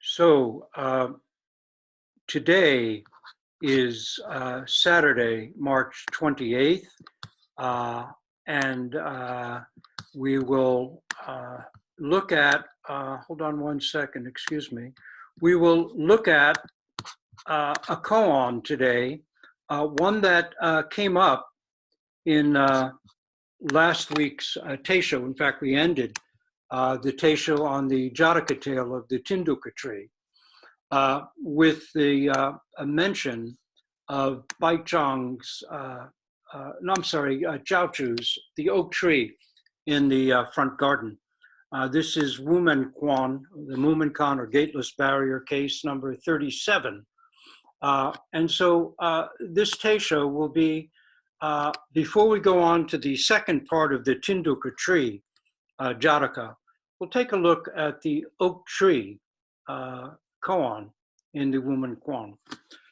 So today is Saturday, March 28th, and we will look at, hold on one second, excuse me. We will look at a koan today, one that came up in last week's Teisho. In fact, we ended the Teisho on the Jataka tale of the Tinduka tree. With the a mention of Baichang's, Jiao Chu's, the oak tree in the front garden. This is Wumen Quan, the Wumen Kwan or gateless barrier case number 37. And so this Teisho will be, before we go on to the second part of the Tinduka tree, Jataka, we'll take a look at the oak tree koan in the Wumen Kwan.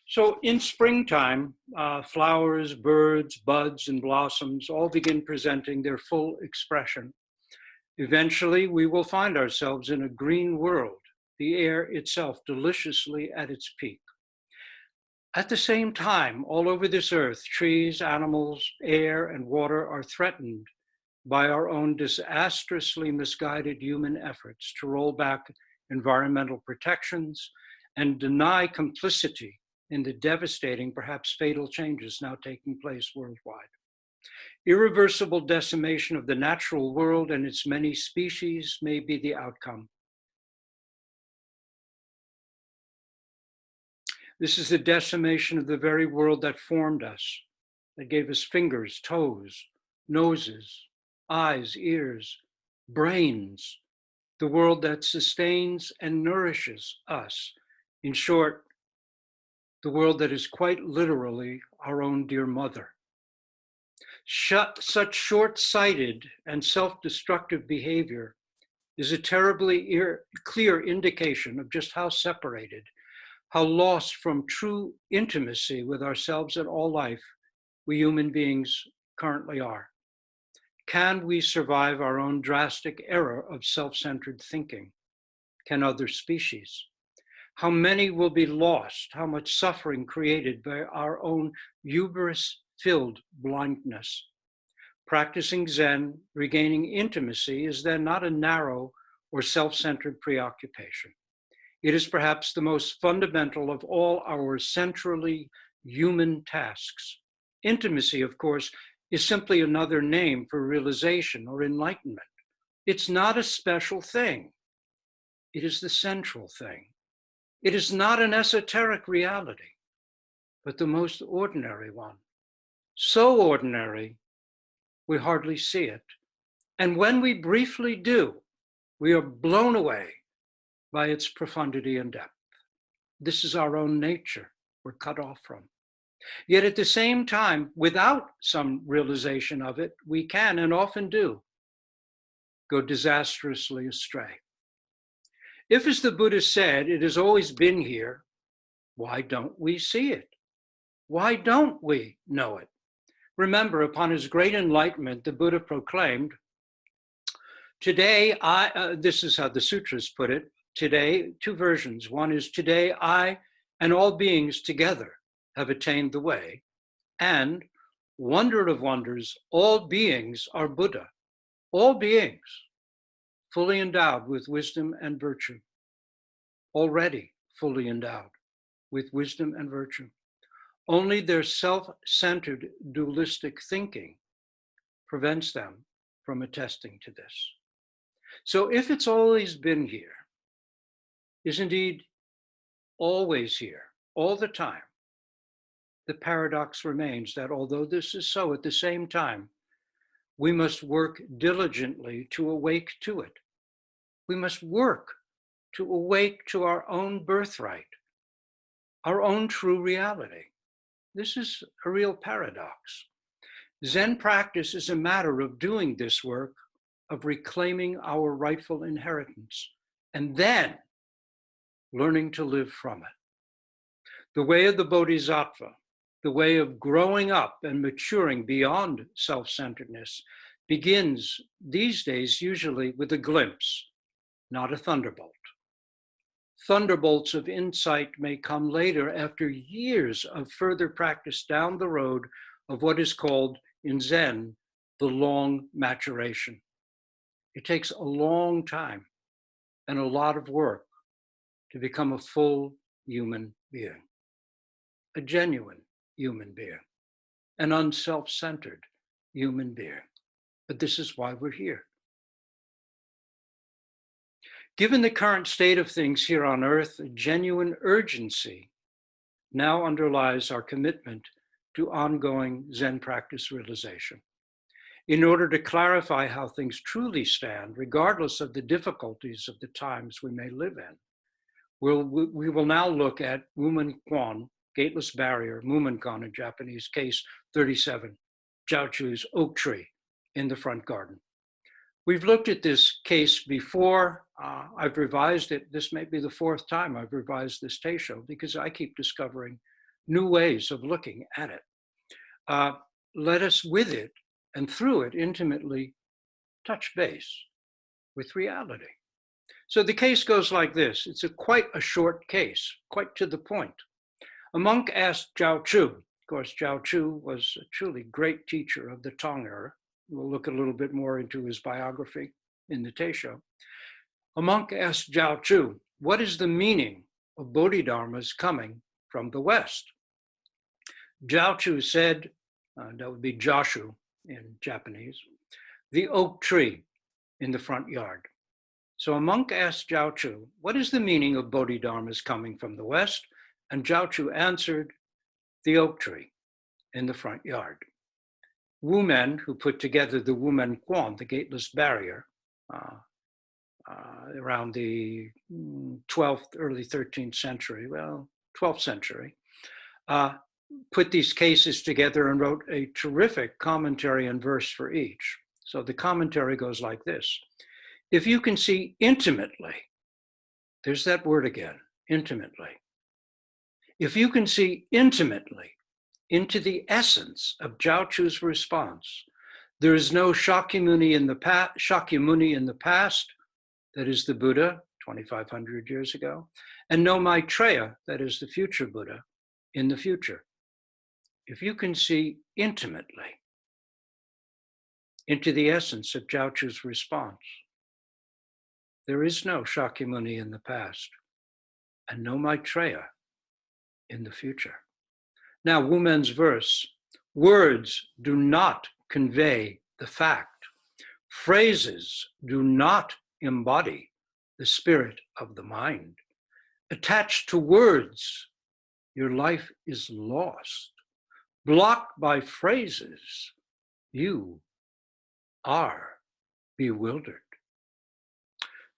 So in springtime, flowers, birds, buds, and blossoms all begin presenting their full expression. Eventually, we will find ourselves in a green world, the air itself deliciously at its peak. At the same time, all over this earth, trees, animals, air, and water are threatened by our own disastrously misguided human efforts to roll back environmental protections and deny complicity in the devastating, perhaps fatal changes now taking place worldwide. Irreversible decimation of the natural world and its many species may be the outcome. This is the decimation of the very world that formed us, that gave us fingers, toes, noses, eyes, ears, brains, the world that sustains and nourishes us. In short, the world that is quite literally our own dear mother. Such short-sighted and self-destructive behavior is a terribly clear indication of just how separated, how lost from true intimacy with ourselves and all life we human beings currently are. Can we survive our own drastic error of self-centered thinking? Can other species? How many will be lost? How much suffering created by our own hubris-filled blindness? Practicing Zen, regaining intimacy, is then not a narrow or self-centered preoccupation. It is perhaps the most fundamental of all our centrally human tasks. Intimacy, of course, is simply another name for realization or enlightenment. It's not a special thing. It is the central thing. It is not an esoteric reality, but the most ordinary one. So ordinary, we hardly see it. And when we briefly do, we are blown away by its profundity and depth. This is our own nature we're cut off from. Yet at the same time, without some realization of it, we can, and often do, go disastrously astray. If, as the Buddha said, it has always been here, why don't we see it? Why don't we know it? Remember, upon his great enlightenment, the Buddha proclaimed, today this is how the sutras put it, today, two versions. One is, today I and all beings together have attained the way, and wonder of wonders, all beings are Buddha. All beings, fully endowed with wisdom and virtue, already fully endowed with wisdom and virtue. Only their self-centered dualistic thinking prevents them from attesting to this. So if it's always been here, is indeed always here, all the time, the paradox remains that although this is so, at the same time, we must work diligently to awake to it. We must work to awake to our own birthright, our own true reality. This is a real paradox. Zen practice is a matter of doing this work, of reclaiming our rightful inheritance, and then learning to live from it. The way of the bodhisattva, the way of growing up and maturing beyond self-centeredness, begins these days usually with a glimpse, not a thunderbolt. Thunderbolts of insight may come later after years of further practice down the road of what is called in Zen, the long maturation. It takes a long time and a lot of work to become a full human being, a genuine human being, an unself-centered human being. But this is why we're here. Given the current state of things here on Earth, a genuine urgency now underlies our commitment to ongoing Zen practice realization. In order to clarify how things truly stand, regardless of the difficulties of the times we may live in, we will now look at Wumen-Kwan, gateless barrier, Mumonkan in Japanese, case 37, Jiaochu's oak tree in the front garden. We've looked at this case before. I've revised it. This may be the fourth time I've revised this Teisho because I keep discovering new ways of looking at it. Let us with it and through it intimately touch base with reality. So the case goes like this. It's quite a short case, quite to the point. A monk asked Jiaochu, of course, Jiaochu was a truly great teacher of the Tang era. We'll look a little bit more into his biography in the Teisho. A monk asked Jiaochu, what is the meaning of bodhidharmas coming from the West? Jiaochu said, that would be Joshu in Japanese, the oak tree in the front yard. So a monk asked Jiaochu, what is the meaning of bodhidharmas coming from the West? And Jiaochu answered, the oak tree in the front yard. Wumen, who put together the Wumen-Kwan, the gateless barrier, around the 12th, early 13th century, 12th century, put these cases together and wrote a terrific commentary and verse for each. So the commentary goes like this. If you can see intimately, there's that word again, intimately. If you can see intimately into the essence of Jiaochu's response, there is no Shakyamuni in the past, that is the Buddha, 2,500 years ago, and no Maitreya, that is the future Buddha, in the future. If you can see intimately into the essence of Jiaochu's response, there is no Shakyamuni in the past and no Maitreya in the future. Now, Wumen's verse, words do not convey the fact. Phrases do not embody the spirit of the mind. Attached to words, your life is lost. Blocked by phrases, you are bewildered.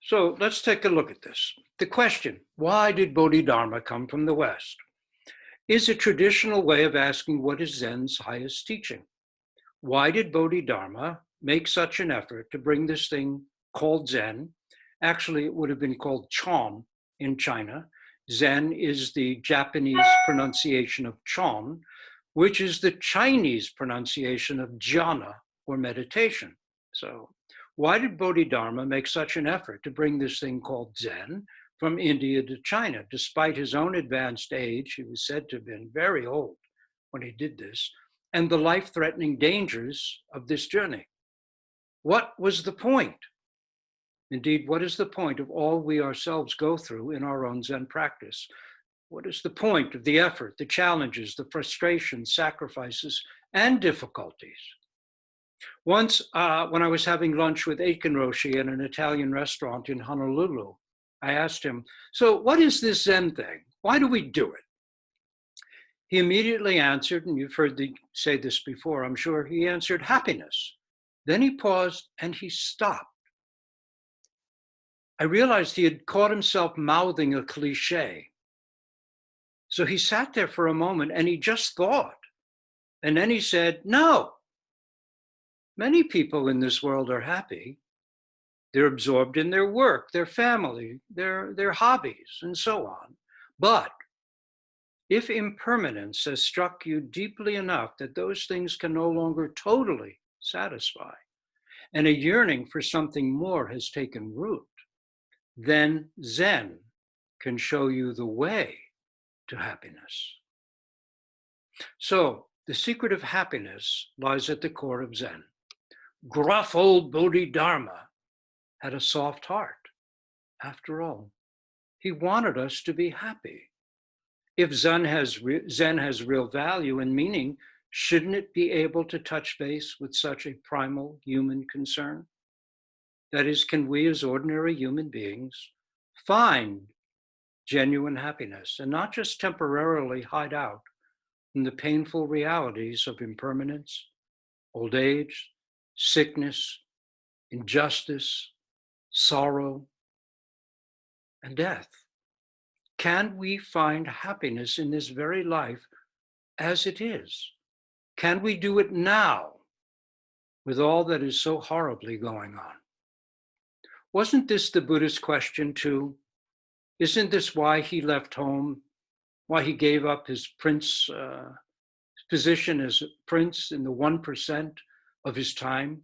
So let's take a look at this. The question, why did Bodhidharma come from the West, is a traditional way of asking what is Zen's highest teaching. Why did Bodhidharma make such an effort to bring this thing called Zen? Actually, it would have been called Chan in China. Zen is the Japanese pronunciation of Chan, which is the Chinese pronunciation of jhana or meditation. So why did Bodhidharma make such an effort to bring this thing called Zen from India to China? Despite his own advanced age, he was said to have been very old when he did this, and the life-threatening dangers of this journey. What was the point? Indeed, what is the point of all we ourselves go through in our own Zen practice? What is the point of the effort, the challenges, the frustrations, sacrifices, and difficulties? Once, when I was having lunch with Aiken Roshi in an Italian restaurant in Honolulu, I asked him, so what is this Zen thing? Why do we do it? He immediately answered, and you've heard me say this before, I'm sure, he answered, happiness. Then he paused and he stopped. I realized he had caught himself mouthing a cliche. So he sat there for a moment and he just thought. And then he said, no, many people in this world are happy. They're absorbed in their work, their family, their hobbies, and so on. But if impermanence has struck you deeply enough that those things can no longer totally satisfy, and a yearning for something more has taken root, then Zen can show you the way to happiness. So the secret of happiness lies at the core of Zen. Gruff old Bodhidharma had a soft heart. After all, he wanted us to be happy. If Zen has real value and meaning, shouldn't it be able to touch base with such a primal human concern? That is, can we as ordinary human beings find genuine happiness and not just temporarily hide out from the painful realities of impermanence, old age, sickness, injustice, sorrow, and death? Can we find happiness in this very life as it is? Can we do it now with all that is so horribly going on? Wasn't this the Buddhist question too? Isn't this why he left home, why he gave up his position as prince in the 1% of his time?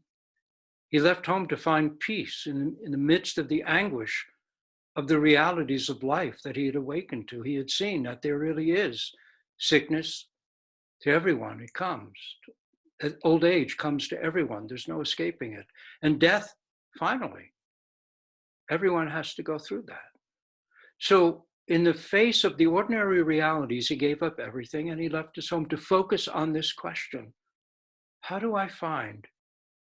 He left home to find peace in the midst of the anguish of the realities of life that he had awakened to. He had seen that there really is sickness to everyone. It comes. Old age comes to everyone. There's no escaping it. And death, finally, everyone has to go through that. So in the face of the ordinary realities, he gave up everything and he left his home to focus on this question. How do I find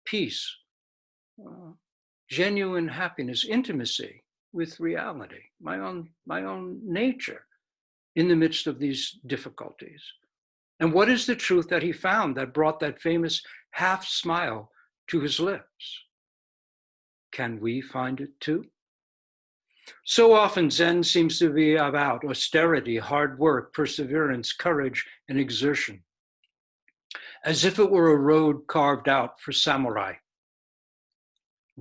peace, genuine happiness, intimacy with reality, my own nature in the midst of these difficulties? And what is the truth that he found that brought that famous half smile to his lips? Can we find it too? So often Zen seems to be about austerity, hard work, perseverance, courage, and exertion, as if it were a road carved out for samurai.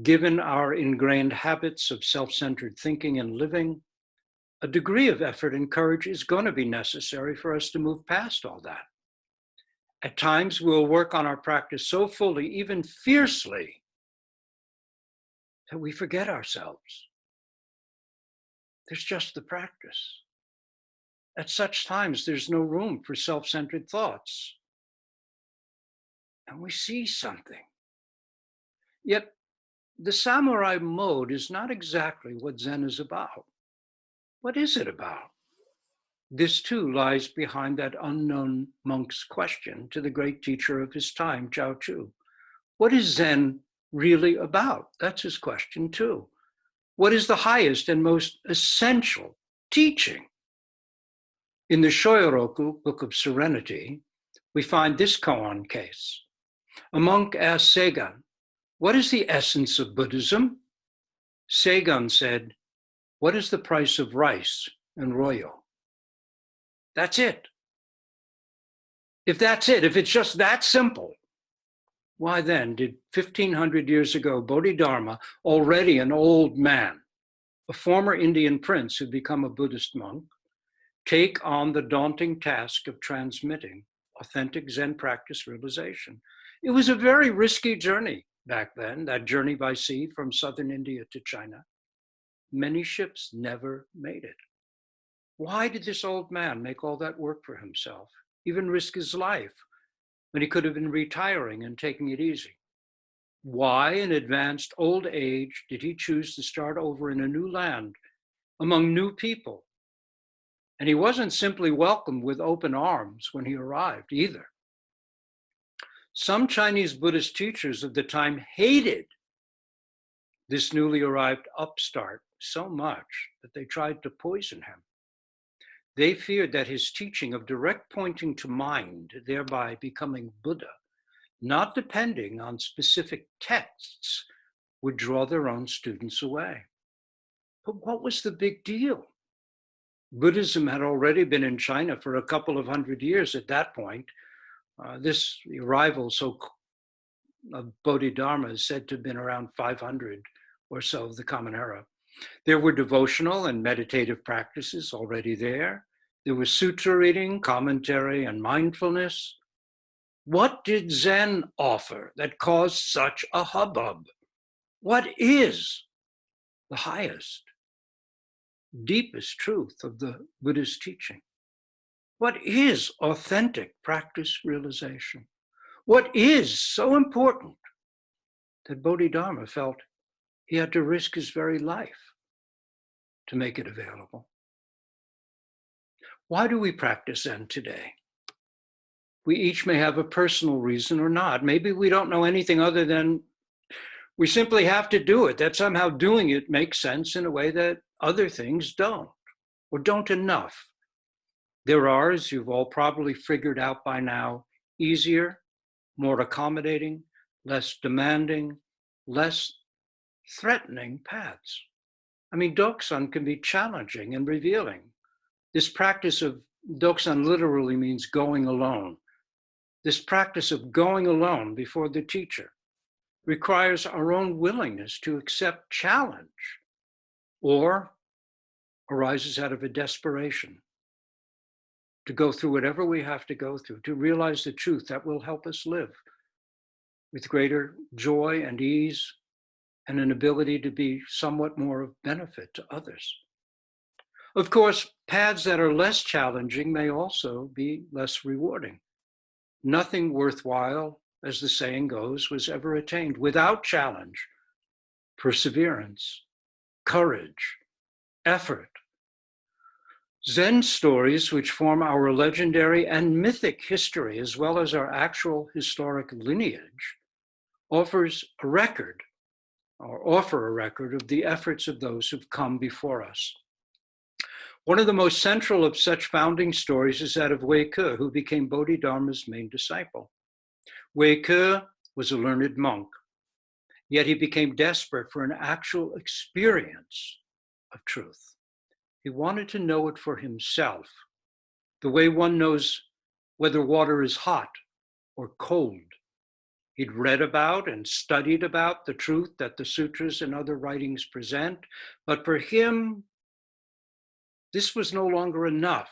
Given our ingrained habits of self-centered thinking and living, a degree of effort and courage is going to be necessary for us to move past all that. At times, we'll work on our practice so fully, even fiercely, that we forget ourselves. There's just the practice. At such times, there's no room for self-centered thoughts. And we see something. Yet, the samurai mode is not exactly what Zen is about. What is it about? This too lies behind that unknown monk's question to the great teacher of his time, Zhao Chu. What is Zen really about? That's his question too. What is the highest and most essential teaching? In the Shoyoroku, Book of Serenity, we find this koan case. A monk asked Seigan, "What is the essence of Buddhism?" Seigan said, "What is the price of rice and royo?" That's it. If that's it, if it's just that simple, why then did 1500 years ago Bodhidharma, already an old man, a former Indian prince who'd become a Buddhist monk, take on the daunting task of transmitting authentic Zen practice realization? It was a very risky journey back then, that journey by sea from southern India to China. Many ships never made it. Why did this old man make all that work for himself, even risk his life, when he could have been retiring and taking it easy? Why, in advanced old age, did he choose to start over in a new land, among new people? And he wasn't simply welcomed with open arms when he arrived either. Some Chinese Buddhist teachers of the time hated this newly arrived upstart so much that they tried to poison him. They feared that his teaching of direct pointing to mind, thereby becoming Buddha, not depending on specific texts, would draw their own students away. But what was the big deal? Buddhism had already been in China for a couple of hundred years at that point. This arrival of Bodhidharma is said to have been around 500 or so of the Common Era. There were devotional and meditative practices already there. There was sutra reading, commentary, and mindfulness. What did Zen offer that caused such a hubbub? What is the highest? deepest truth of the Buddha's teaching? What is authentic practice realization? What is so important that Bodhidharma felt he had to risk his very life to make it available? Why do we practice Zen today? We each may have a personal reason or not. Maybe we don't know anything other than we simply have to do it, that somehow doing it makes sense in a way that other things don't, or don't enough. There are, as you've all probably figured out by now, easier, more accommodating, less demanding, less threatening paths. I mean, Doksan can be challenging and revealing. This practice of Doksan literally means going alone. This practice of going alone before the teacher requires our own willingness to accept challenge, or arises out of a desperation to go through whatever we have to go through, to realize the truth that will help us live with greater joy and ease and an ability to be somewhat more of benefit to others. Of course, paths that are less challenging may also be less rewarding. Nothing worthwhile, as the saying goes, was ever attained without challenge, perseverance, courage, effort. Zen stories, which form our legendary and mythic history, as well as our actual historic lineage, offer a record of the efforts of those who've come before us. One of the most central of such founding stories is that of Wei Ke, who became Bodhidharma's main disciple. Wei Ke was a learned monk, yet he became desperate for an actual experience of truth. He wanted to know it for himself, the way one knows whether water is hot or cold. He'd read about and studied about the truth that the sutras and other writings present, but for him, this was no longer enough.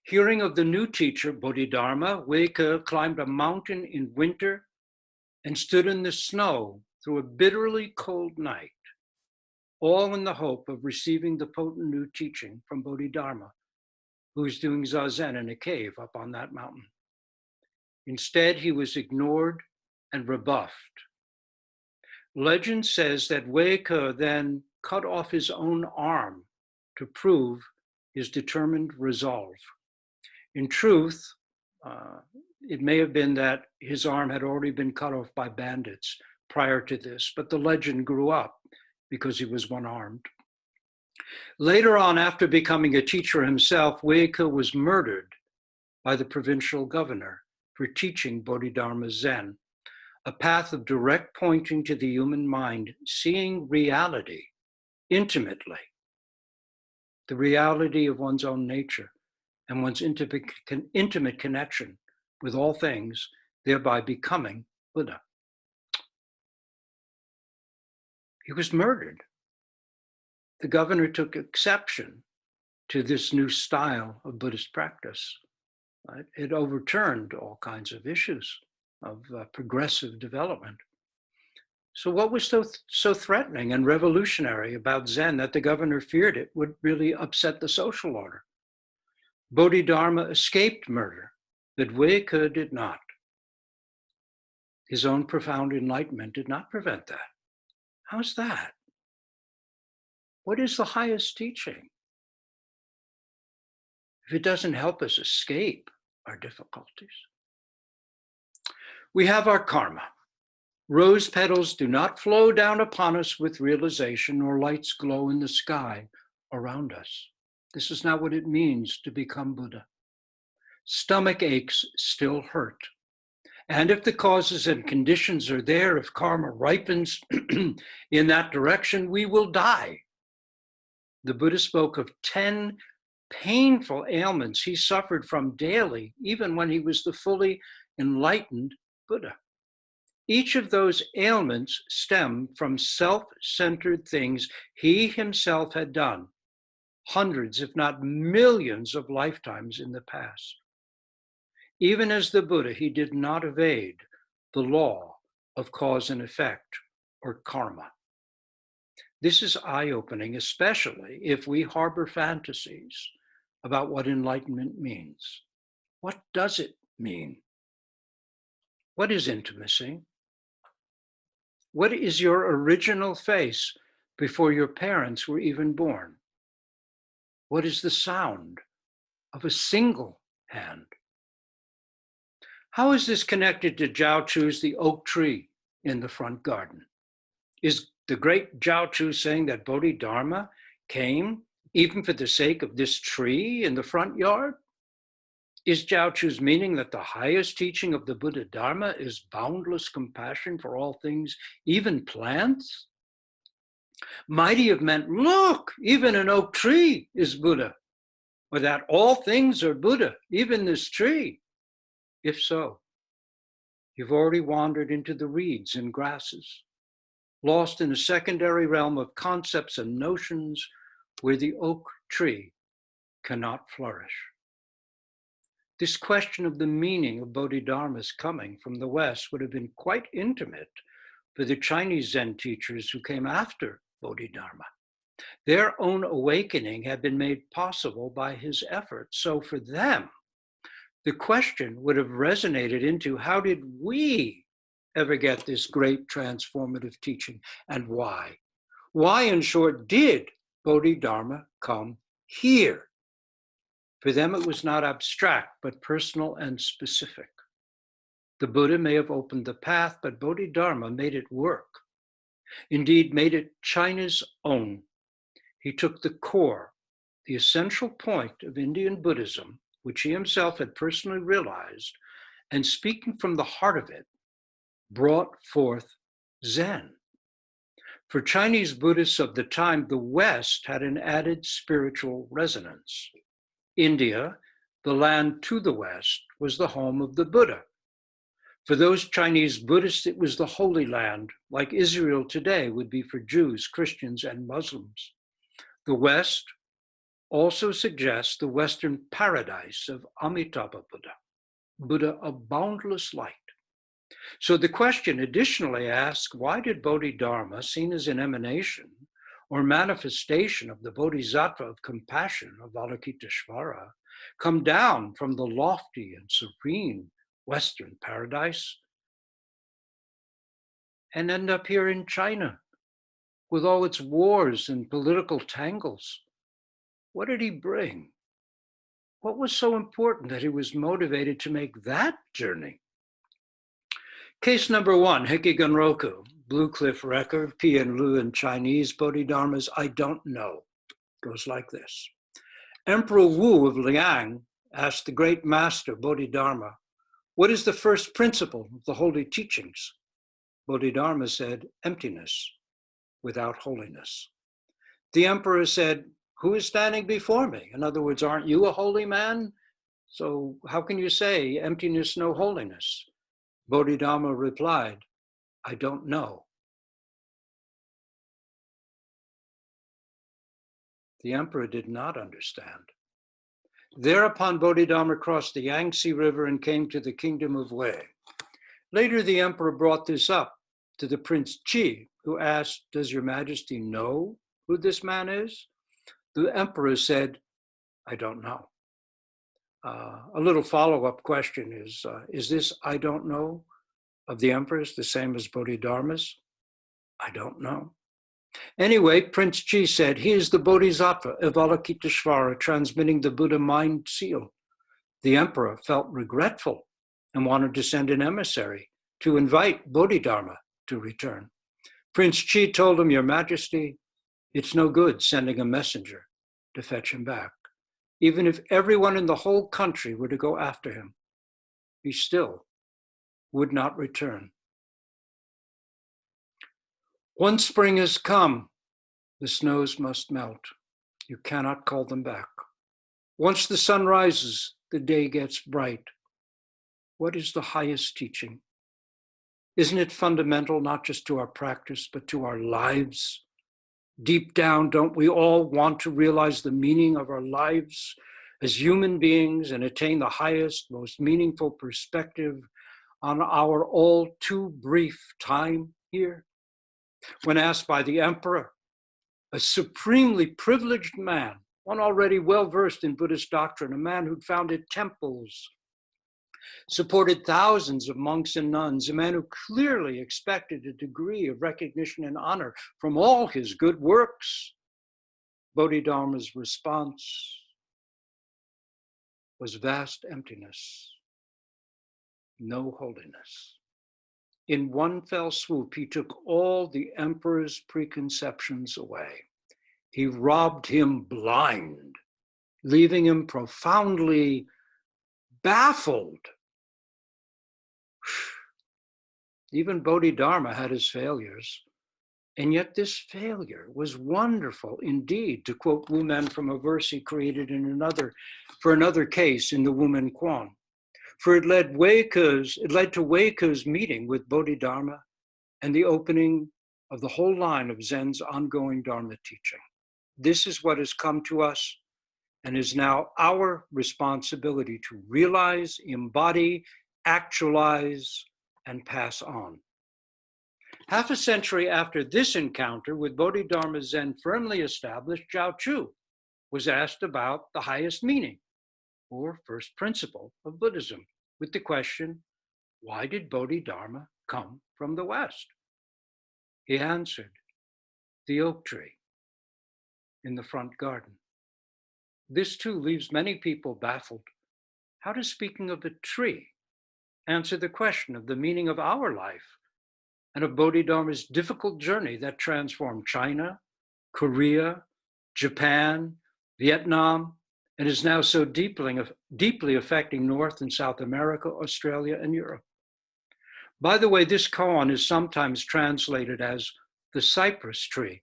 Hearing of the new teacher, Bodhidharma, Wei Ke climbed a mountain in winter and stood in the snow through a bitterly cold night, all in the hope of receiving the potent new teaching from Bodhidharma, who was doing zazen in a cave up on that mountain. Instead, he was ignored and rebuffed. Legend says that Wei Ke then cut off his own arm to prove his determined resolve. In truth, it may have been that his arm had already been cut off by bandits prior to this, but the legend grew up because he was one-armed. Later on, after becoming a teacher himself, Wei Ke was murdered by the provincial governor for teaching Bodhidharma Zen, a path of direct pointing to the human mind, seeing reality intimately, the reality of one's own nature and one's intimate connection with all things, thereby becoming Buddha. He was murdered. The governor took exception to this new style of Buddhist practice. Right? It overturned all kinds of issues of progressive development. So what was so threatening and revolutionary about Zen that the governor feared it would really upset the social order? Bodhidharma escaped murder, but Wei Ke did not. His own profound enlightenment did not prevent that. How's that? What is the highest teaching if it doesn't help us escape our difficulties? We have our karma. Rose petals do not flow down upon us with realization, or lights glow in the sky around us. This is not what it means to become Buddha. Stomach aches still hurt. And if the causes and conditions are there, if karma ripens in that direction, we will die. The Buddha spoke of 10 painful ailments he suffered from daily, even when he was the fully enlightened Buddha. Each of those ailments stem from self-centered things he himself had done, hundreds, if not millions of lifetimes in the past. Even as the Buddha, he did not evade the law of cause and effect, or karma. This is eye-opening, especially if we harbor fantasies about what enlightenment means. What does it mean? What is intimacy? What is your original face before your parents were even born? What is the sound of a single hand? How is this connected to Zhao Chu's The Oak Tree in the Front Garden? Is the great Zhao Chu saying that bodhidharma came even for the sake of this tree in the front yard? Is Zhao Chu's meaning that the highest teaching of the Buddha Dharma is boundless compassion for all things, even plants? Might he have meant, look, even an oak tree is Buddha, or that all things are Buddha, even this tree? If so, you've already wandered into the reeds and grasses, lost in a secondary realm of concepts and notions where the oak tree cannot flourish. This question of the meaning of Bodhidharma's coming from the West would have been quite intimate for the Chinese Zen teachers who came after Bodhidharma. Their own awakening had been made possible by his efforts. So for them, the question would have resonated into, how did we ever get this great transformative teaching, and why? Why, in short, did Bodhidharma come here? For them, it was not abstract, but personal and specific. The Buddha may have opened the path, but Bodhidharma made it work. Indeed, made it China's own. He took the core, the essential point of Indian Buddhism, which he himself had personally realized, and speaking from the heart of it, brought forth Zen. For Chinese Buddhists of the time, the West had an added spiritual resonance. India, the land to the West, was the home of the Buddha. For those Chinese Buddhists, it was the Holy Land, like Israel today would be for Jews, Christians, and Muslims. The West also suggests the Western paradise of Amitabha Buddha, Buddha of boundless light. So the question additionally asks, why did Bodhidharma, seen as an emanation or manifestation of the Bodhisattva of compassion of Avalokiteshvara, come down from the lofty and serene Western paradise and end up here in China with all its wars and political tangles? What did he bring? What was so important that he was motivated to make that journey? Case number one, Hekiganroku, Blue Cliff Record, Pian Lu in Chinese, Bodhidharma's I Don't Know, goes like this. Emperor Wu of Liang asked the great master Bodhidharma, what is the first principle of the holy teachings? Bodhidharma said, emptiness without holiness. The emperor said, who is standing before me? In other words, aren't you a holy man? So how can you say emptiness, no holiness? Bodhidharma replied, I don't know. The emperor did not understand. Thereupon Bodhidharma crossed the Yangtze River and came to the kingdom of Wei. Later, the emperor brought this up to the Prince Chi, who asked, does your majesty know who this man is? The emperor said, I don't know. A little follow-up question is this I don't know of the emperor's the same as Bodhidharma's? I don't know. Anyway, Prince Chi said, he is the Bodhisattva Avalokiteshvara transmitting the Buddha mind seal. The emperor felt regretful and wanted to send an emissary to invite Bodhidharma to return. Prince Chi told him, your majesty, it's no good sending a messenger to fetch him back. Even if everyone in the whole country were to go after him, he still would not return. Once spring has come, the snows must melt. You cannot call them back. Once the sun rises, the day gets bright. What is the highest teaching? Isn't it fundamental not just to our practice, but to our lives? Deep down, don't we all want to realize the meaning of our lives as human beings and attain the highest, most meaningful perspective on our all too brief time here? When asked by the emperor, a supremely privileged man, one already well-versed in Buddhist doctrine, a man who'd founded temples, supported thousands of monks and nuns, a man who clearly expected a degree of recognition and honor from all his good works. Bodhidharma's response was vast emptiness, no holiness. In one fell swoop, he took all the emperor's preconceptions away. He robbed him blind, leaving him profoundly baffled. Even Bodhidharma had his failures, and yet this failure was wonderful indeed, to quote Wu Men from a verse he created for another case in the Wu Men Quan. For it led to Weike's meeting with Bodhidharma and the opening of the whole line of Zen's ongoing Dharma teaching. This is what has come to us and is now our responsibility to realize, embody, actualize, and pass on. Half a century after this encounter with Bodhidharma Zen firmly established, Zhao Chu was asked about the highest meaning, or first principle of Buddhism, with the question, why did Bodhidharma come from the West? He answered, the oak tree in the front garden. This too leaves many people baffled. How does speaking of a tree answer the question of the meaning of our life and of Bodhidharma's difficult journey that transformed China, Korea, Japan, Vietnam, and is now so deeply affecting North and South America, Australia, and Europe? By the way, this koan is sometimes translated as the cypress tree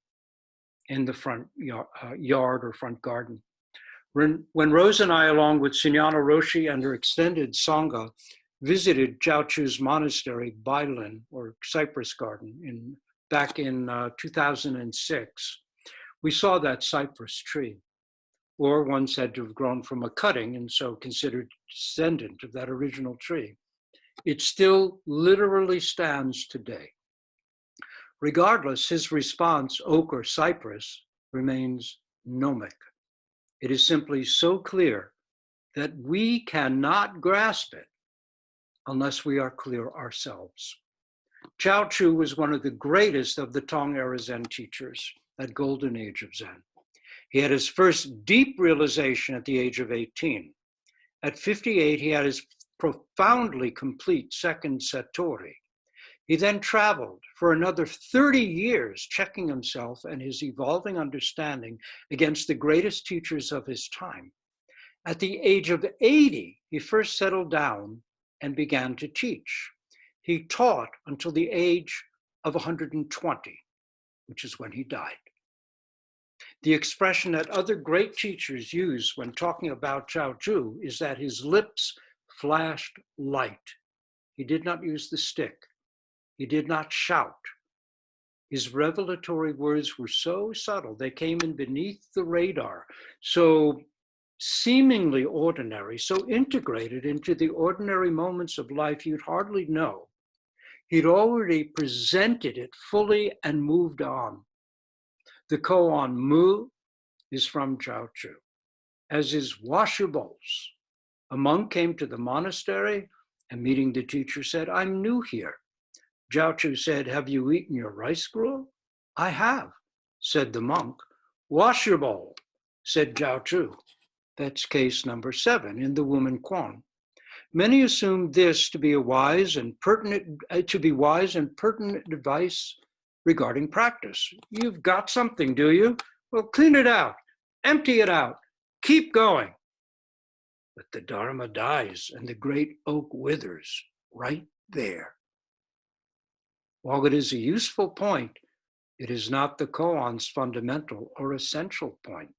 in the front yard or front garden. When Rose and I, along with Sunyana Roshi and her extended Sangha, visited Zhao Chu's monastery, Bailin, or Cypress Garden, back in 2006, we saw that cypress tree, or one said to have grown from a cutting and so considered descendant of that original tree. It still literally stands today. Regardless, his response, oak or cypress, remains gnomic. It is simply so clear that we cannot grasp it unless we are clear ourselves. Zhao Chu was one of the greatest of the Tong era Zen teachers, that golden age of Zen. He had his first deep realization at the age of 18. At 58, he had his profoundly complete second Satori. He then traveled for another 30 years, checking himself and his evolving understanding against the greatest teachers of his time. At the age of 80, he first settled down and began to teach. He taught until the age of 120, which is when he died. The expression that other great teachers use when talking about Zhao Chu is that his lips flashed light. He did not use the stick. He did not shout. His revelatory words were so subtle, they came in beneath the radar, so seemingly ordinary, so integrated into the ordinary moments of life you'd hardly know. He'd already presented it fully and moved on. The koan Mu is from Zhao Chu, as is washables. A monk came to the monastery and meeting the teacher said, I'm new here. Zhao Chu said, have you eaten your rice gruel? I have, said the monk. Wash your bowl, said Zhao Chu. That's case number 7 in the Wu Men Quan. Many assume this to be wise and pertinent advice regarding practice. You've got something, do you? Well, clean it out, empty it out, keep going. But the Dharma dies and the great oak withers right there. While it is a useful point, it is not the koan's fundamental or essential point.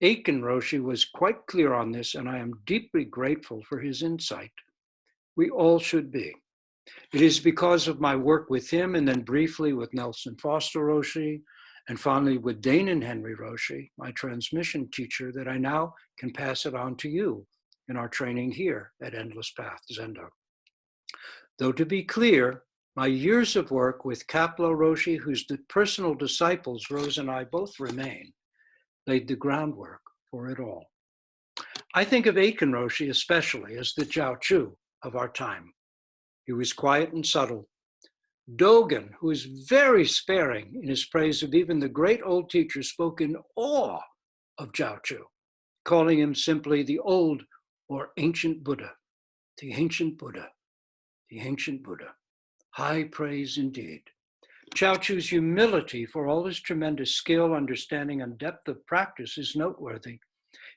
Aiken Roshi was quite clear on this, and I am deeply grateful for his insight. We all should be. It is because of my work with him, and then briefly with Nelson Foster Roshi, and finally with Danon Henry Roshi, my transmission teacher, that I now can pass it on to you in our training here at Endless Path Zendo. Though to be clear, My years of work with Kapleau Roshi, whose personal disciples Rose and I both remain, laid the groundwork for it all. I think of Aitken Roshi especially as the Jiao Chu of our time. He was quiet and subtle. Dogen, who is very sparing in his praise of even the great old teacher, spoke in awe of Jiao Chu, calling him simply the old or ancient Buddha, the ancient Buddha, the ancient Buddha. High praise indeed. Jiao Chu's humility for all his tremendous skill, understanding, and depth of practice is noteworthy.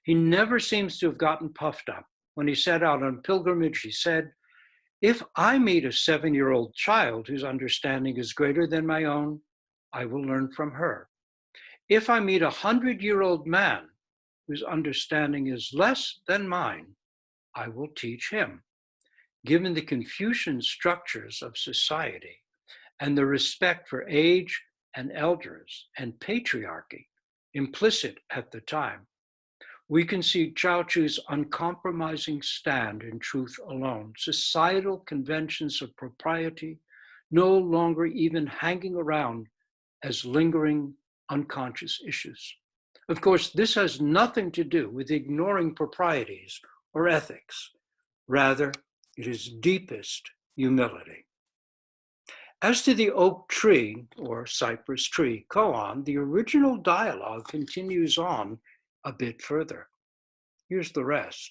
He never seems to have gotten puffed up. When he set out on pilgrimage, he said, "If I meet a 7-year-old child whose understanding is greater than my own, I will learn from her. If I meet a 100-year-old man whose understanding is less than mine, I will teach him." Given the Confucian structures of society and the respect for age and elders and patriarchy implicit at the time, we can see Jiao Chu's uncompromising stand in truth alone, societal conventions of propriety no longer even hanging around as lingering unconscious issues. Of course, this has nothing to do with ignoring proprieties or ethics. Rather, it is deepest humility. As to the oak tree, or cypress tree koan, the original dialogue continues on a bit further. Here's the rest.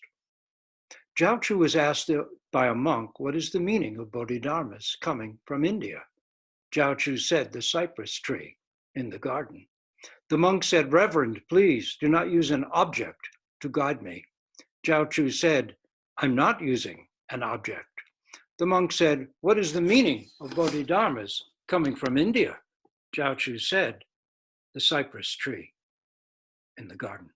Jiao Chu was asked by a monk, what is the meaning of bodhidharmas coming from India? Jiao Chu said, the cypress tree in the garden. The monk said, Reverend, please do not use an object to guide me. Jiao Chu said, I'm not using an object. The monk said, what is the meaning of bodhidharmas coming from India? Jiao Chu said, the cypress tree in the garden.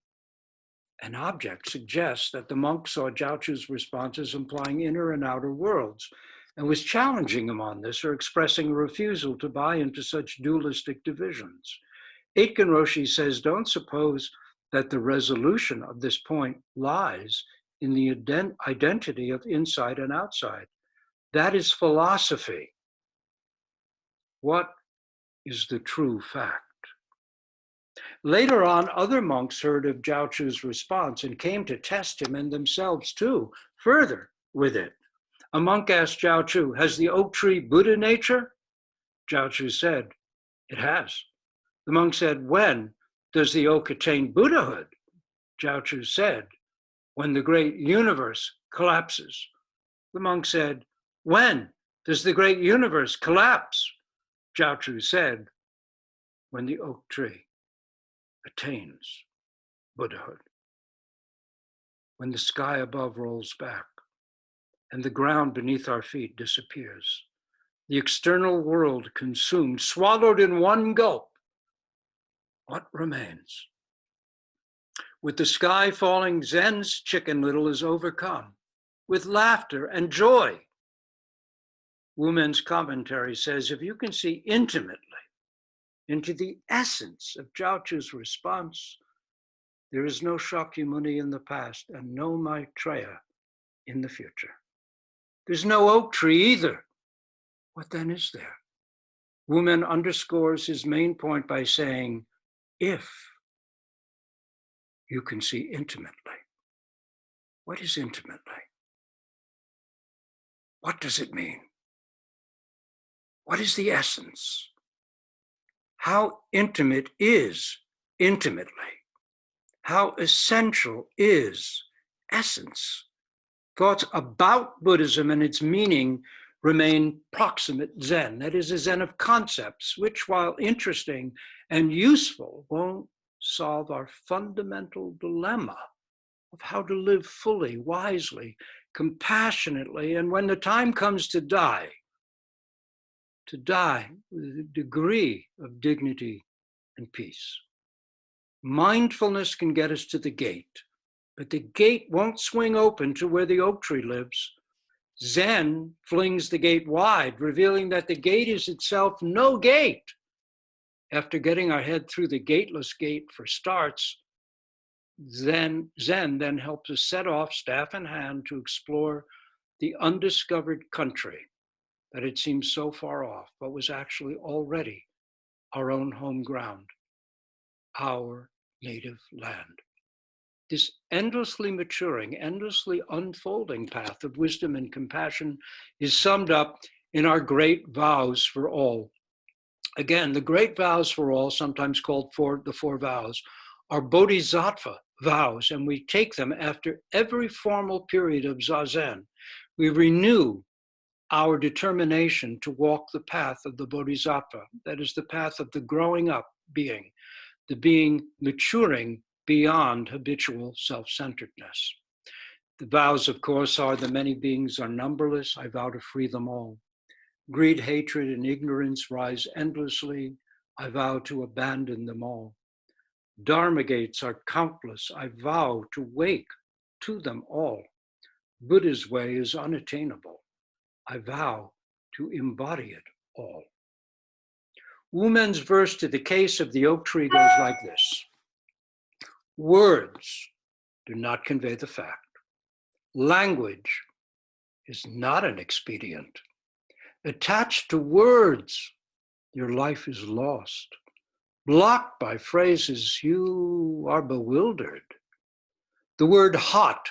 An object suggests that the monk saw Jiao Chu's responses implying inner and outer worlds and was challenging him on this or expressing a refusal to buy into such dualistic divisions. Aitken Roshi says, don't suppose that the resolution of this point lies in the identity of inside and outside. That is philosophy. What is the true fact? Later on, other monks heard of Jiao Chu's response and came to test him and themselves too, further with it. A monk asked Jiao Chu, has the oak tree Buddha nature? Jiao Chu said, it has. The monk said, when does the oak attain Buddhahood? Jiao Chu said, when the great universe collapses. The monk said, when does the great universe collapse? Jiao Chu said, when the oak tree attains Buddhahood. When the sky above rolls back and the ground beneath our feet disappears, the external world consumed, swallowed in one gulp, what remains? With the sky falling, Zen's Chicken Little is overcome with laughter and joy. Wu Men's commentary says, if you can see intimately into the essence of Jiao Chu's response, there is no Shakyamuni in the past and no Maitreya in the future. There's no oak tree either. What then is there? Wu Men underscores his main point by saying, if you can see intimately. What is intimately? What does it mean? What is the essence? How intimate is intimately? How essential is essence? Thoughts about Buddhism and its meaning remain proximate Zen. That is a Zen of concepts, which, while interesting and useful, won't solve our fundamental dilemma of how to live fully, wisely, compassionately, and when the time comes to die with a degree of dignity and peace. Mindfulness can get us to the gate, but the gate won't swing open to where the oak tree lives. Zen flings the gate wide, revealing that the gate is itself no gate. After getting our head through the gateless gate for starts, Zen then helps us set off, staff in hand, to explore the undiscovered country that it seemed so far off, but was actually already our own home ground, our native land. This endlessly maturing, endlessly unfolding path of wisdom and compassion is summed up in our great vows for all. Again, the great vows for all, sometimes called the four vows, are bodhisattva vows, and we take them after every formal period of zazen. We renew our determination to walk the path of the bodhisattva, that is the path of the growing up being, the being maturing beyond habitual self-centeredness. The vows, of course, are the many beings are numberless. I vow to free them all. Greed, hatred, and ignorance rise endlessly. I vow to abandon them all. Dharma gates are countless. I vow to wake to them all. Buddha's way is unattainable. I vow to embody it all. Wu Men's verse to the case of the oak tree goes like this. Words do not convey the fact. Language is not an expedient. Attached to words, your life is lost. Blocked by phrases, you are bewildered. The word hot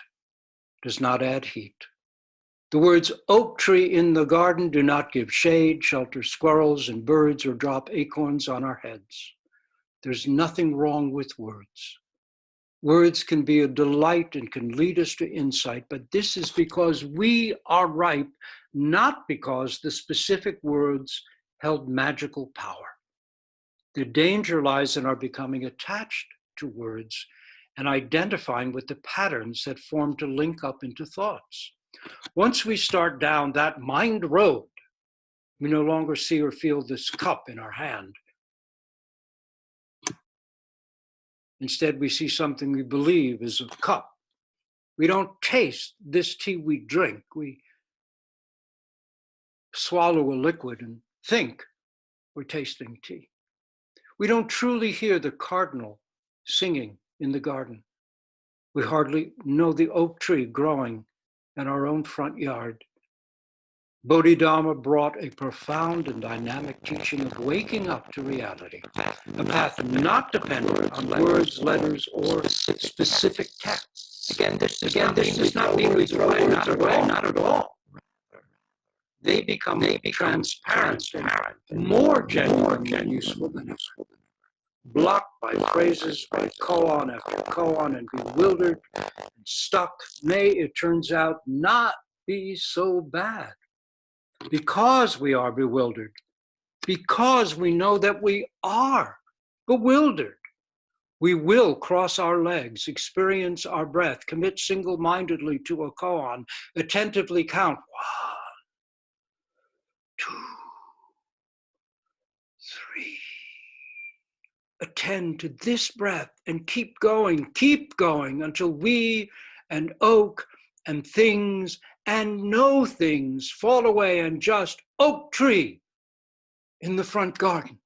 does not add heat. The words oak tree in the garden do not give shade, shelter squirrels and birds, or drop acorns on our heads. There's nothing wrong with words. Words can be a delight and can lead us to insight, but this is because we are ripe, not because the specific words held magical power. The danger lies in our becoming attached to words and identifying with the patterns that form to link up into thoughts. Once we start down that mind road, we no longer see or feel this cup in our hand. Instead, we see something we believe is a cup. We don't taste this tea we drink. We swallow a liquid and think we're tasting tea. We don't truly hear the cardinal singing in the garden. We hardly know the oak tree growing in our own front yard. Bodhidharma brought a profound and dynamic teaching of waking up to reality, a path not dependent on words, letters, or specific texts. Again, this does not mean we throw words away, not at all. They become transparent and more genuine and useful than ever. Blocked by phrases, by koan after koan, and bewildered and stuck, may, it turns out, not be so bad. Because we are bewildered, because we know that we are bewildered, we will cross our legs, experience our breath, commit single-mindedly to a koan, attentively count 1, 2, 3. Attend to this breath and keep going until we and oak and things and no things fall away and just oak tree in the front garden.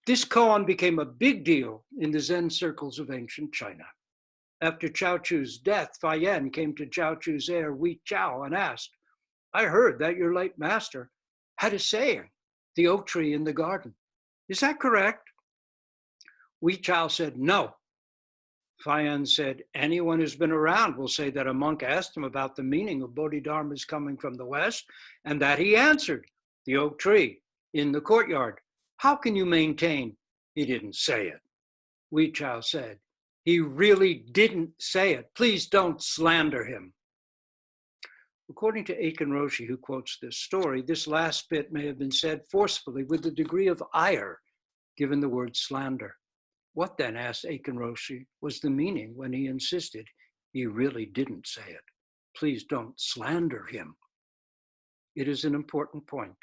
This koan became a big deal in the Zen circles of ancient China. After Chao Chu's death, Fayen came to Chao Chu's heir, Wi Chao, and asked, I heard that your late master had a saying, the oak tree in the garden. Is that correct? Wi Chao said, no. Fayen said, anyone who's been around will say that a monk asked him about the meaning of bodhidharmas coming from the West, and that he answered, the oak tree in the courtyard. How can you maintain he didn't say it? Wi Chao said, he really didn't say it. Please don't slander him. According to Aiken Roshi, who quotes this story, this last bit may have been said forcefully with a degree of ire, given the word slander. What then, asked Aiken Roshi, was the meaning when he insisted he really didn't say it? Please don't slander him. It is an important point.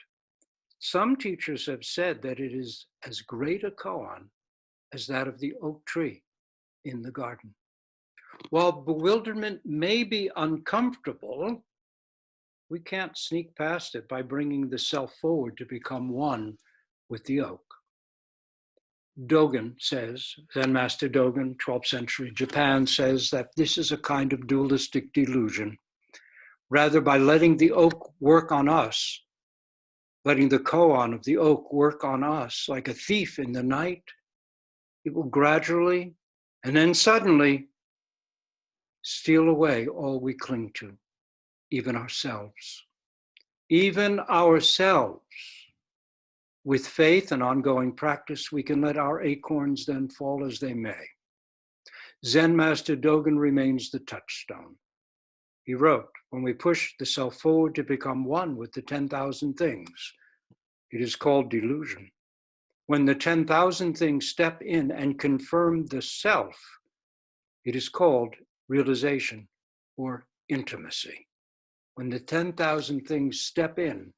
Some teachers have said that it is as great a koan as that of the oak tree in the garden. While bewilderment may be uncomfortable, we can't sneak past it by bringing the self forward to become one with the oak. Dogen says, Zen Master Dogen, 12th century Japan, says that this is a kind of dualistic delusion Rather, by letting the oak work on us, letting the koan of the oak work on us like a thief in the night, it will gradually and then suddenly steal away all we cling to, even ourselves. Even ourselves. With faith and ongoing practice, we can let our acorns then fall as they may. Zen Master Dogen remains the touchstone. He wrote, when we push the self forward to become one with the 10,000 things, it is called delusion. When the 10,000 things step in and confirm the self, it is called realization or intimacy. When the 10,000 things step in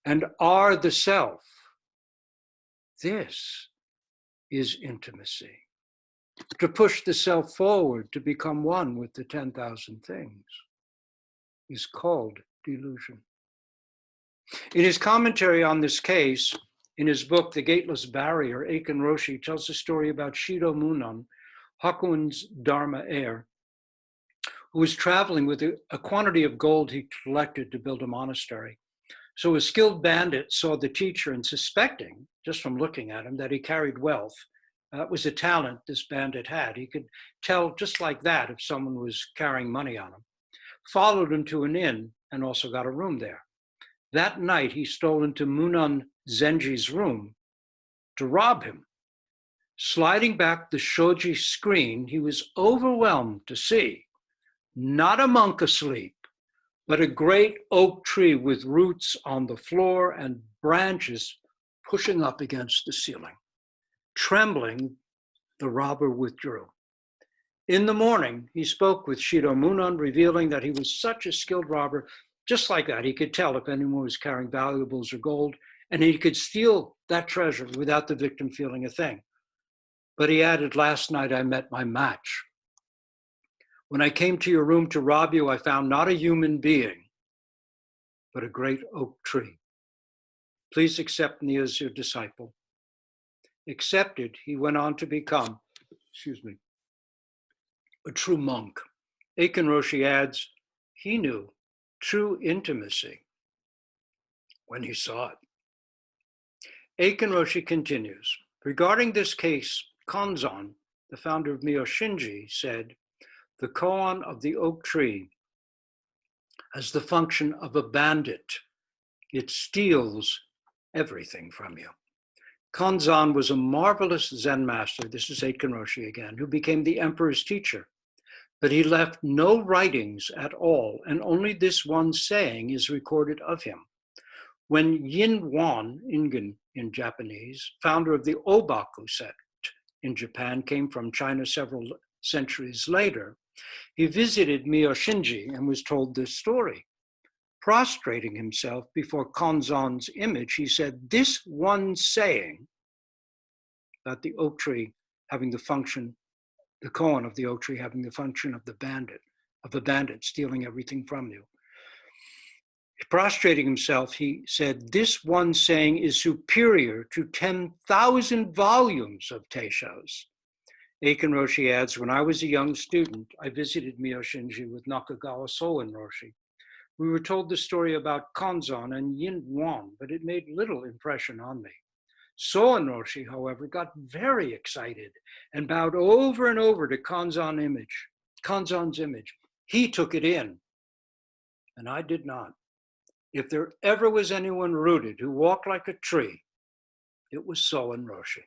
and are the self, this is intimacy. To push the self forward to become one with the 10,000 things is called delusion. In his commentary on this case, in his book, The Gateless Barrier, Eiken Roshi tells a story about Shido Munon, Hakuin's Dharma heir, who was traveling with a quantity of gold he collected to build a monastery. So a skilled bandit saw the teacher and, suspecting, just from looking at him, that he carried wealth. It was a talent this bandit had. He could tell just like that if someone was carrying money on him. Followed him to an inn and also got a room there. That night, he stole into Munon Zenji's room to rob him. Sliding back the shoji screen, he was overwhelmed to see not a monk asleep, but a great oak tree with roots on the floor and branches pushing up against the ceiling. Trembling, the robber withdrew. In the morning, he spoke with Shido Munon, revealing that he was such a skilled robber. Just like that, he could tell if anyone was carrying valuables or gold, and he could steal that treasure without the victim feeling a thing. But he added, last night I met my match. When I came to your room to rob you, I found not a human being, but a great oak tree. Please accept me as your disciple. Accepted, he went on to become, a true monk. Eiken Roshi adds, he knew true intimacy when he saw it. Eiken Roshi continues, regarding this case, Konzon, the founder of Myoshinji, said, the koan of the oak tree has the function of a bandit. It steals everything from you. Konzon was a marvelous Zen master, this is Eiken Roshi again, who became the emperor's teacher. But he left no writings at all, and only this one saying is recorded of him. When Yin Wan, Ingen in Japanese, founder of the Obaku sect in Japan, came from China several centuries later, he visited Myoshinji and was told this story. Prostrating himself before Konzon's image, he said, this one saying, that the oak tree having the function, the koan of the oak tree having the function of a bandit stealing everything from you. Prostrating himself, he said, this one saying is superior to 10,000 volumes of Teisho's. Eiken Roshi adds, when I was a young student, I visited Myoshinji with Nakagawa Soen Roshi. We were told the story about Konzon and Yin Wan, but it made little impression on me. Soen Roshi, however, got very excited and bowed over and over to Konzon's image. He took it in, and I did not. If there ever was anyone rooted who walked like a tree, it was Soen Roshi.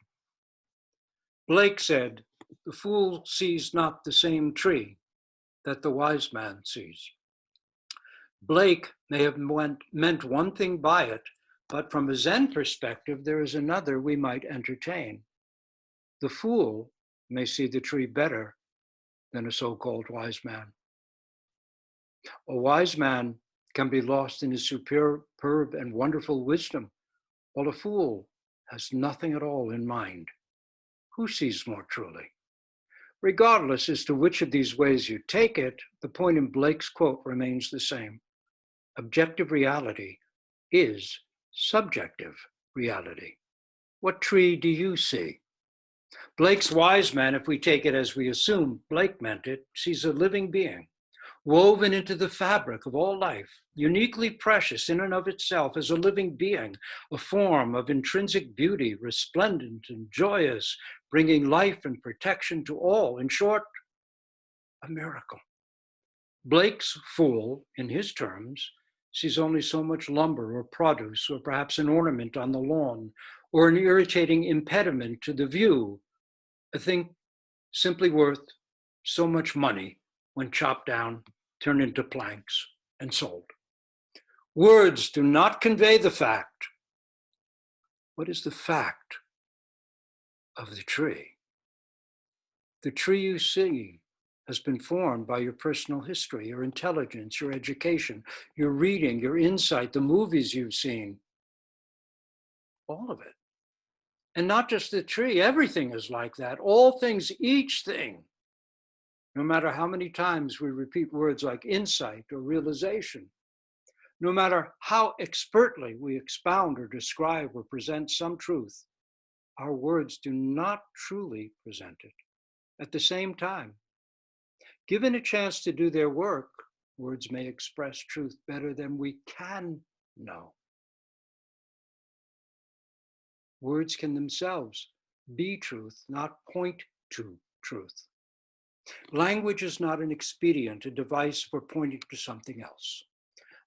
Blake said, the fool sees not the same tree that the wise man sees. Blake may have meant one thing by it, but from a Zen perspective, there is another we might entertain. The fool may see the tree better than a so-called wise man. A wise man can be lost in his superb and wonderful wisdom, while a fool has nothing at all in mind. Who sees more truly? Regardless as to which of these ways you take it, the point in Blake's quote remains the same. Objective reality is subjective reality. What tree do you see? Blake's wise man, if we take it as we assume Blake meant it, sees a living being, woven into the fabric of all life, uniquely precious in and of itself as a living being, a form of intrinsic beauty, resplendent and joyous, bringing life and protection to all. In short, a miracle. Blake's fool, in his terms, sees only so much lumber or produce, or perhaps an ornament on the lawn, or an irritating impediment to the view, a thing simply worth so much money when chopped down, turned into planks, and sold. Words do not convey the fact. What is the fact of the tree? The tree you see has been formed by your personal history, your intelligence, your education, your reading, your insight, the movies you've seen, all of it. And not just the tree, everything is like that. All things, each thing, no matter how many times we repeat words like insight or realization, no matter how expertly we expound or describe or present some truth, our words do not truly present it. At the same time, given a chance to do their work, words may express truth better than we can know. Words can themselves be truth, not point to truth. Language is not an expedient, a device for pointing to something else.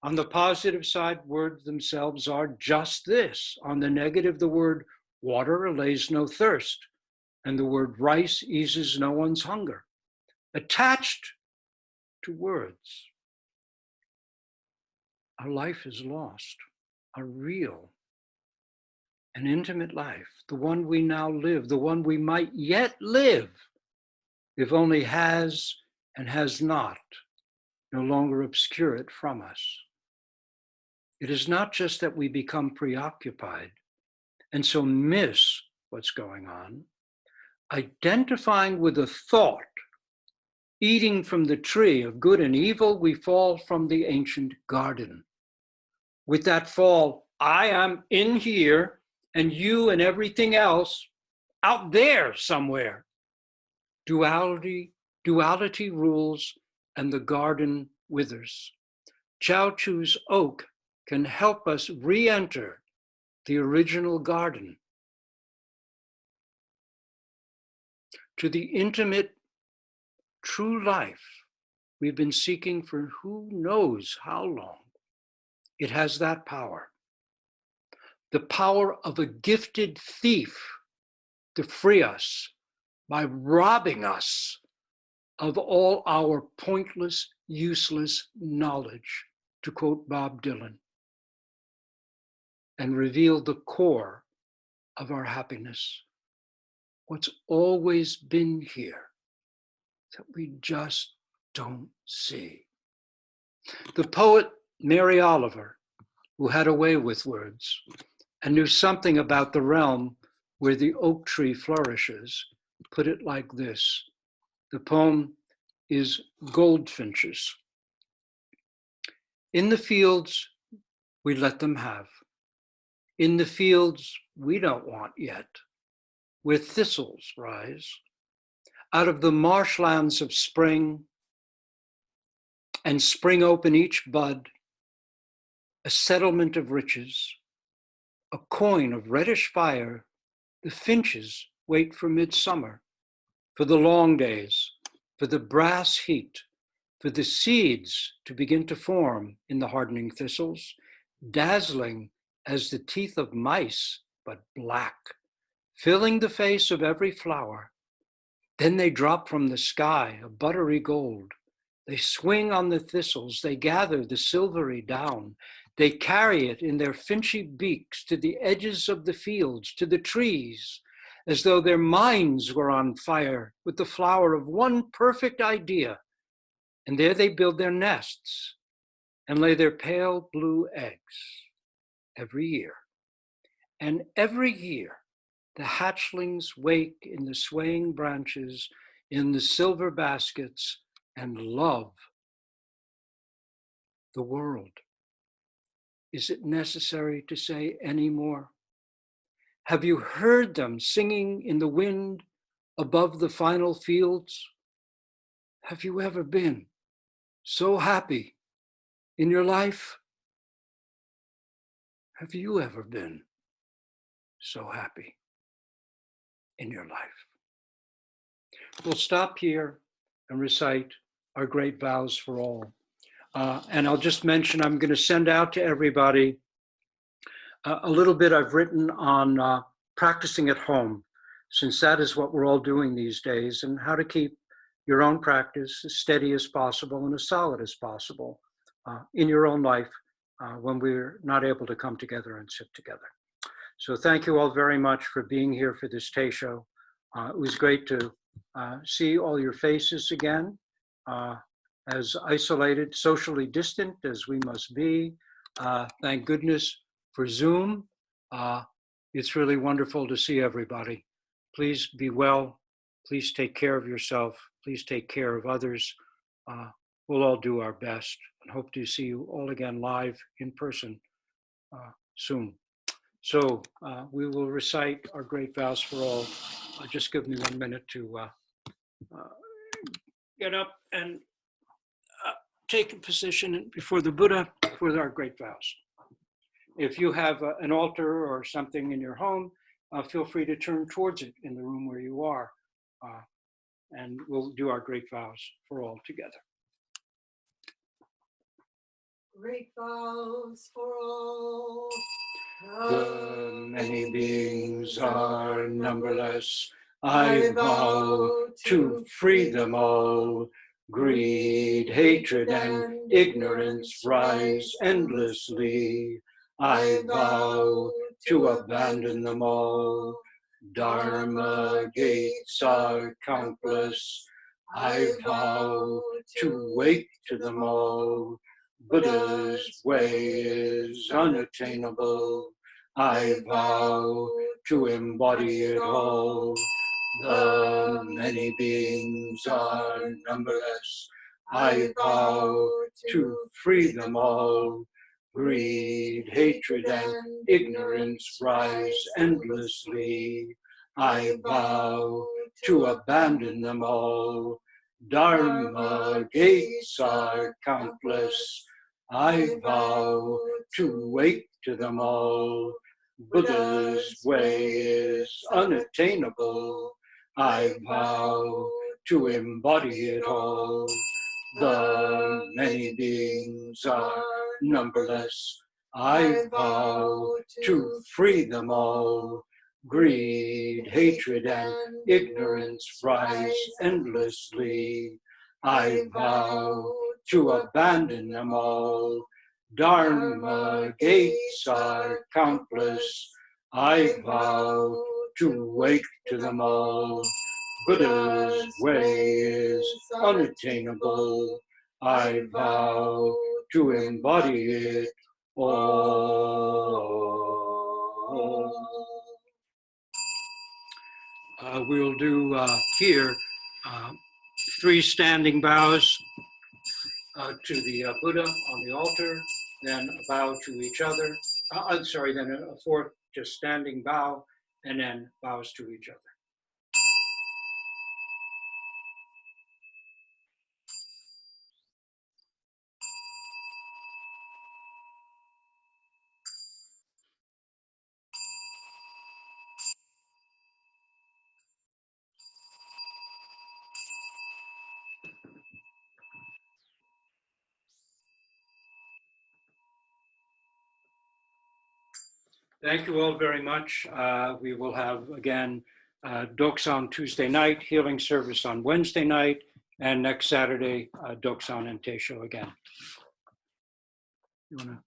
On the positive side, words themselves are just this. On the negative, the word water allays no thirst, and the word rice eases no one's hunger. Attached to words, our life is lost, a real and intimate life, the one we now live, the one we might yet live, if only has and has not no longer obscure it from us. It is not just that we become preoccupied and so miss what's going on. Identifying with a thought, eating from the tree of good and evil, we fall from the ancient garden. With that fall, I am in here and you and everything else out there somewhere. Duality rules and the garden withers. Chao Chu's oak can help us re-enter the original garden, to the intimate, true life we've been seeking for who knows how long. It has that power. The power of a gifted thief to free us by robbing us of all our pointless, useless knowledge, to quote Bob Dylan, and reveal the core of our happiness, what's always been here that we just don't see. The poet Mary Oliver, who had a way with words and knew something about the realm where the oak tree flourishes, put it like this. The poem is Goldfinches. In the fields, we let them have. In the fields we don't want yet, where thistles rise. Out of the marshlands of spring, and spring open each bud, a settlement of riches, a coin of reddish fire, the finches wait for midsummer, for the long days, for the brass heat, for the seeds to begin to form in the hardening thistles, dazzling as the teeth of mice, but black, filling the face of every flower. Then they drop from the sky, a buttery gold. They swing on the thistles, they gather the silvery down. They carry it in their finchy beaks to the edges of the fields, to the trees, as though their minds were on fire with the flower of one perfect idea. And there they build their nests and lay their pale blue eggs every year. And every year, the hatchlings wake in the swaying branches, in the silver baskets, and love the world. Is it necessary to say any more? Have you heard them singing in the wind above the final fields? Have you ever been so happy in your life? Have you ever been so happy in your life? We'll stop here and recite our great vows for all. And I'll just mention, I'm going to send out to everybody a little bit I've written on practicing at home, since that is what we're all doing these days, and how to keep your own practice as steady as possible and as solid as possible in your own life when we're not able to come together and sit together. So thank you all very much for being here for this Teisho. It was great to see all your faces again, as isolated, socially distant as we must be. Thank goodness for Zoom. It's really wonderful to see everybody. Please be well. Please take care of yourself. Please take care of others. We'll all do our best and hope to see you all again live in person soon. So we will recite our great vows for all. Just give me 1 minute to get up and take a position before the Buddha for our great vows. If you have an altar or something in your home, feel free to turn towards it in the room where you are. And we'll do our great vows for all together. Great vows for all. The many beings are numberless. I vow to free them all. Greed, hatred, and ignorance rise endlessly. I vow to abandon them all. Dharma gates are countless. I vow to wake to them all. Buddha's way is unattainable. I vow to embody it all. The many beings are numberless. I vow to free them all. Greed, hatred, and ignorance rise endlessly. I vow to abandon them all. Dharma gates are countless. I vow to wake to them all. Buddha's way is unattainable. I vow to embody it all. The many beings are numberless. I vow to free them all. Greed, hatred, and ignorance rise endlessly. I vow to abandon them all. Dharma gates are countless. I vow to wake to them all. Buddha's way is unattainable. I vow to embody it all. We'll do here 3 standing bows to the Buddha on the altar, then a bow to each other. Then a 4th just standing bow, and then bows to each other. Thank you all very much. We will have, again, Doksan Tuesday night, healing service on Wednesday night, and next Saturday, Doksan and Teisho again. You want to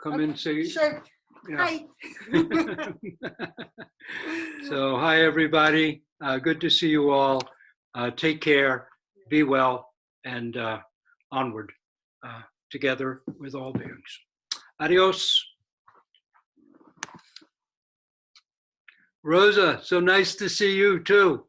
come in and say? Sure. Yeah. Hi. So, hi, everybody. Good to see you all. Take care, be well, and onward together with all beings. Adios. Rosa, so nice to see you too.